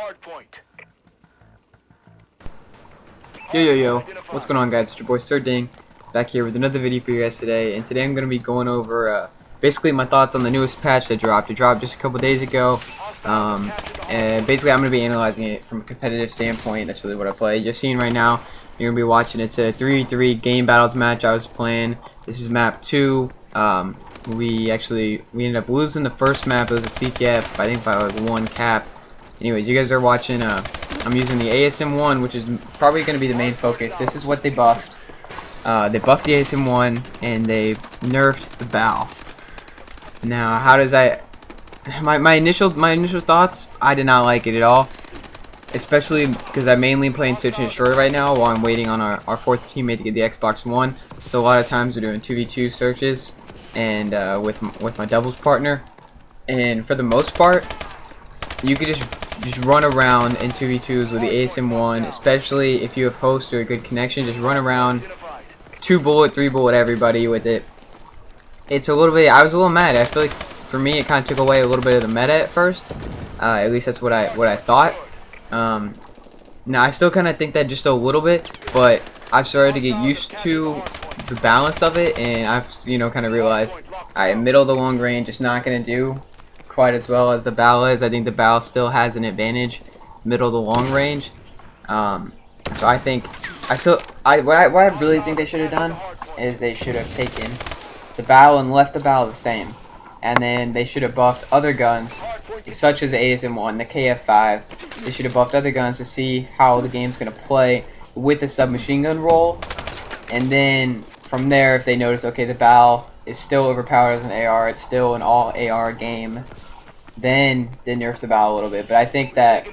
Hardpoint. Yo, what's going on, guys? It's your boy Sir Ding, back here with another video for you guys today. And today I'm going to be going over basically my thoughts on the newest patch that dropped. It dropped just a couple days ago. And basically I'm going to be analyzing it from a competitive standpoint. That's really what I play. You're seeing right now, you're going to be watching, it's a 3v3 game battles match I was playing. This is map 2. We ended up losing the first map. It was a CTF, I think by like 1 cap. Anyways, you guys are watching, I'm using the ASM1, which is probably going to be the main focus. This is what they buffed. They buffed the ASM1, and they nerfed the bow. Now, how does that... My initial thoughts, I did not like it at all. Especially because I'm mainly playing Search and Destroy right now while I'm waiting on our fourth teammate to get the Xbox One. So a lot of times we're doing 2v2 searches and with my doubles partner. And for the most part, you could just run around in 2v2s with the ASM1, especially if you have host or a good connection. Just run around, 2-bullet, 3-bullet everybody with it. It's a little bit, I was a little mad. I feel like for me it kind of took away a little bit of the meta at first. At least that's what I thought. Now I still kind of think that just a little bit, but I've started to get used to the balance of it, and I've kind of realized, alright, middle to long range is not going to do quite as well as the bow is. I think the bow still has an advantage middle to long range. So I think what I really think they should have done is they should have taken the bow and left the bow the same, and then they should have buffed other guns such as the ASM1, the KF5. They should have buffed other guns to see how the game's going to play with the submachine gun roll, and then from there, if they notice, okay, the bow is still overpowered as an AR, it's still an all AR game, then they nerf the bow a little bit. But I think that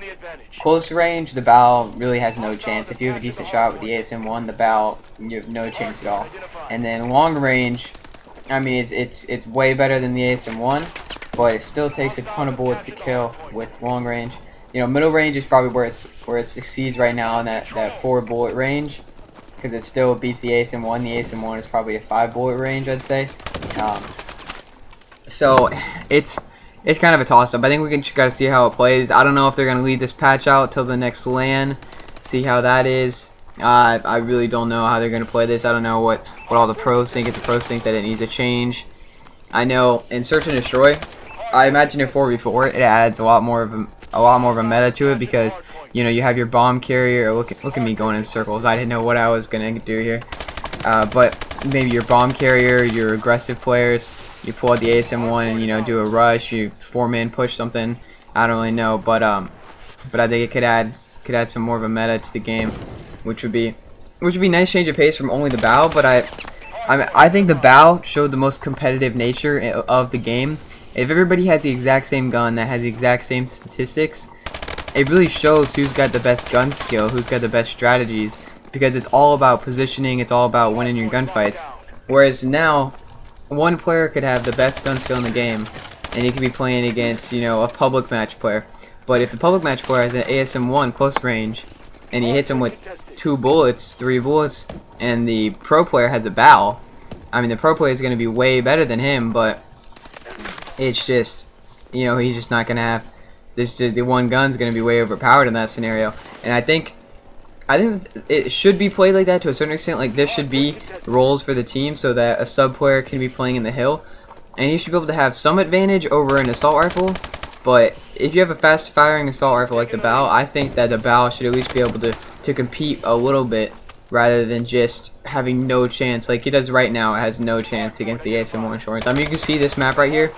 close range, the bow really has no chance. If you have a decent shot with the ASM1, the bow, you have no chance at all. And then long range, I mean, it's way better than the ASM1, but it still takes a ton of bullets to kill with long range. You know, middle range is probably where it succeeds right now in that 4-bullet range, because it still beats the ASM1. The ASM1 is probably a 5-bullet range, I'd say. So it's kind of a toss-up. I think we just gotta see how it plays. I don't know if they're gonna leave this patch out till the next LAN, see how that is. I really don't know how they're gonna play this. I don't know what all the pros think. If the pros think that it needs a change, I know in Search and Destroy, I imagine in 4v4 it adds a lot more of a meta to it, because you have your bomb carrier. Look at me going in circles. I didn't know what I was gonna do here. But maybe your bomb carrier, your aggressive players, you pull out the ASM1 and do a rush, you 4-man push something. I don't really know, but I think it could add some more of a meta to the game, which would be nice change of pace from only the bow. But I think the bow showed the most competitive nature of the game. If everybody has the exact same gun that has the exact same statistics, it really shows who's got the best gun skill, who's got the best strategies, because it's all about positioning, it's all about winning your gunfights. Whereas now, one player could have the best gun skill in the game, and he could be playing against, a public match player. But if the public match player has an ASM1 close range, and he hits him with 2 bullets, 3 bullets, and the pro player has a bow, I mean, the pro player is going to be way better than him, but it's just, he's just not going to have this. The one gun's going to be way overpowered in that scenario. And I think it should be played like that to a certain extent. Like, there should be roles for the team so that a sub player can be playing in the hill, and you should be able to have some advantage over an assault rifle. But if you have a fast firing assault rifle like the bow, I think that the bow should at least be able to compete a little bit, rather than just having no chance like it does right now. It has no chance against the ASM1 short range. I mean, you can see this map right here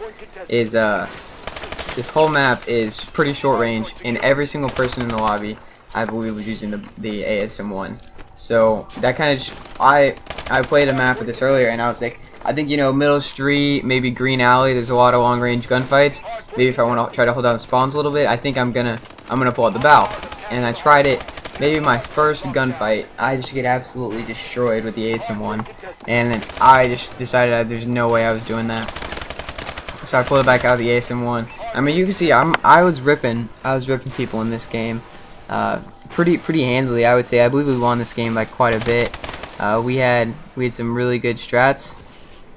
is this whole map is pretty short range, and every single person in the lobby, I believe, was using the ASM1. So that kind of I played a map with this earlier, and I was like, I think middle street, maybe green alley, there's a lot of long range gunfights. Maybe if I want to try to hold down the spawns a little bit, I think I'm gonna pull out the bow. And I tried it. Maybe my first gunfight, I just get absolutely destroyed with the ASM1, and then I just decided that there's no way I was doing that. So I pulled it back out of the ASM1. I mean, you can see I was ripping people in this game, pretty handily, I would say. I believe we won this game by quite a bit. We had some really good strats.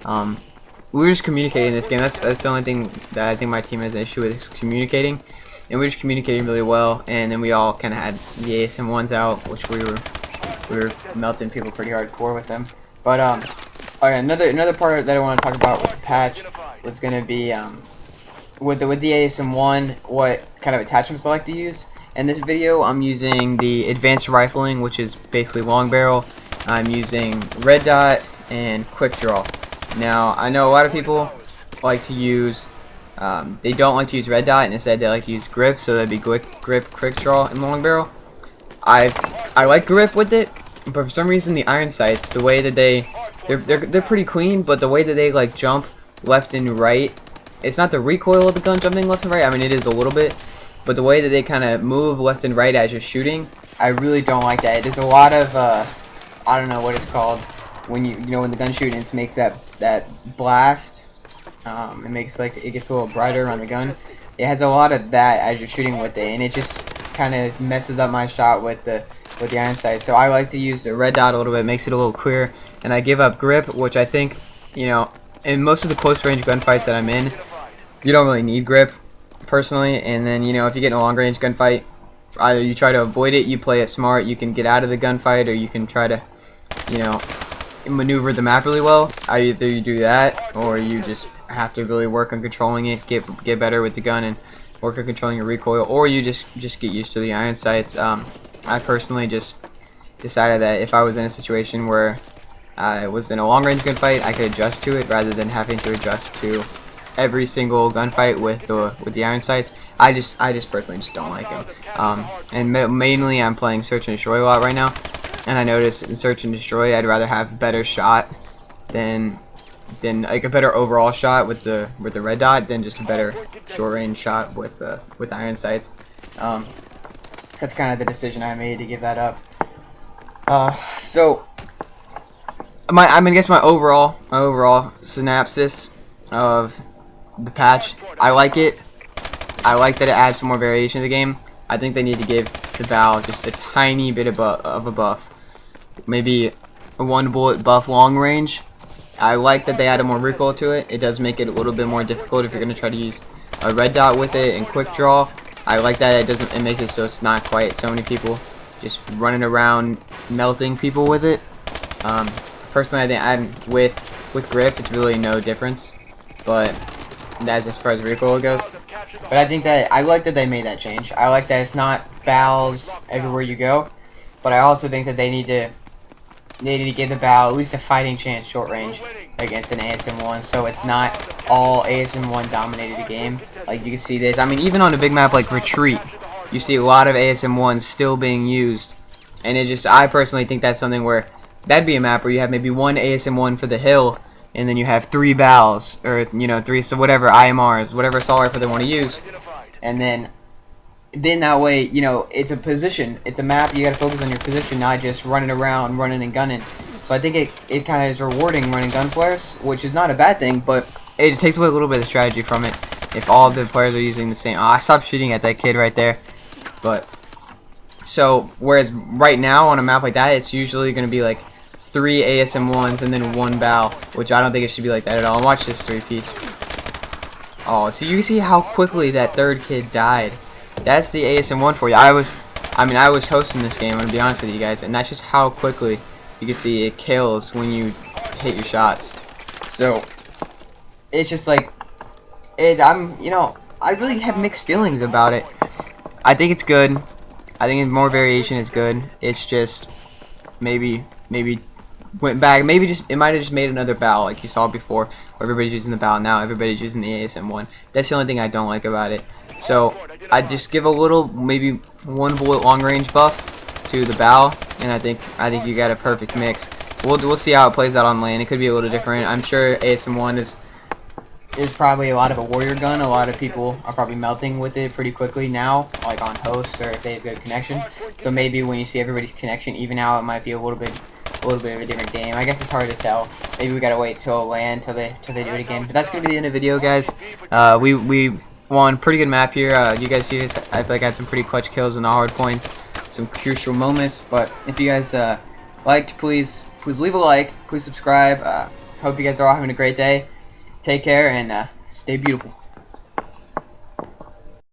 We were just communicating in this game. That's the only thing that I think my team has an issue with, is communicating. and we were just communicating really well. And then we all kind of had the ASM ones out, which we were melting people pretty hardcore with them. But alright, another part that I want to talk about with the patch was going to be with the ASM one, what kind of attachment select to use. In this video, I'm using the advanced rifling, which is basically long barrel. I'm using red dot and quick draw. Now, I know a lot of people like to use, they don't like to use red dot, and instead they like to use grip, so that'd be grip, quick draw, and long barrel. I like grip with it, but for some reason the iron sights, the way that they're pretty clean, but the way that they like jump left and right, it's not the recoil of the gun jumping left and right. I mean, it is a little bit. But the way that they kind of move left and right as you're shooting, I really don't like that. There's a lot of, I don't know what it's called, when you know when the gun shooting, it makes that blast. It makes like it gets a little brighter on the gun. It has a lot of that as you're shooting with it, and it just kind of messes up my shot with the iron sight. So I like to use the red dot a little bit, makes it a little clearer, and I give up grip, which I think, you know, in most of the close range gunfights that I'm in, you don't really need grip, personally. And then, you know, if you get in a long range gunfight, either you try to avoid it, you play it smart, you can get out of the gunfight, or you can try to, you know, maneuver the map really well. Either you do that, or you just have to really work on controlling it, get better with the gun and work on controlling your recoil, or you just get used to the iron sights. I personally just decided that if I was in a situation where I was in a long range gunfight, I could adjust to it rather than having to adjust to every single gunfight with the iron sights. I just personally just don't like them. And mainly I'm playing search and destroy a lot right now, and I notice in search and destroy I'd rather have better shot than like a better overall shot with the red dot than just a better short range shot with iron sights. So that's kind of the decision I made to give that up. So I guess my overall synopsis of the patch, I like it. I like that it adds some more variation to the game. I think they need to give the bow just a tiny bit of a buff. Maybe a 1 bullet buff long range. I like that they added more recoil to it. It does make it a little bit more difficult if you're going to try to use a red dot with it and quick draw. I like that it makes it so it's not quite so many people just running around melting people with it. Personally, I think with grip, it's really no difference. But that's as far as recoil goes. But I think that I like that they made that change. I like that it's not bows everywhere you go. But I also think that they need to give the bow at least a fighting chance short range against an ASM1, so it's not all ASM1 dominated the game. Like you can see this. I mean, even on a big map like Retreat, you see a lot of ASM1s still being used, and I personally think that's something where that'd be a map where you have maybe one ASM1 for the hill, and then you have 3 bows, or you know, 3, so whatever IMRs, whatever assault rifle they want to use, and then that way, you know, it's a position, it's a map. You got to focus on your position, not just running around, running and gunning. So I think it kind of is rewarding running gun flares, which is not a bad thing, but it takes away a little bit of strategy from it if all of the players are using the same. Oh, I stopped shooting at that kid right there. But so whereas right now on a map like that, it's usually going to be like 3 ASM1s and then 1 bow, which I don't think it should be like that at all. And watch this 3-piece. Oh, so you see how quickly that third kid died. That's the ASM1 for you. I was hosting this game, I'm gonna be honest with you guys, and that's just how quickly you can see it kills when you hit your shots. So it's just like you know, I really have mixed feelings about it. I think it's good. I think more variation is good. It's just maybe went back. Maybe it might have just made another bow like you saw before, where everybody's using the bow. Now everybody's using the ASM1. That's the only thing I don't like about it. So I just give a little, maybe 1 bullet long range buff to the bow, and I think you got a perfect mix. We'll see how it plays out on lane. It could be a little different. I'm sure ASM1 is probably a lot of a warrior gun. A lot of people are probably melting with it pretty quickly now, like on host or if they have good connection. So maybe when you see everybody's connection even out, it might be a little bit of a different game. I guess it's hard to tell. Maybe we gotta wait till land till they do it again. But that's gonna be the end of the video, guys. We won pretty good map here. You guys see this? I feel like I had some pretty clutch kills in the hard points, some crucial moments. But if you guys liked, please leave a like, please subscribe. Hope you guys are all having a great day. Take care and stay beautiful.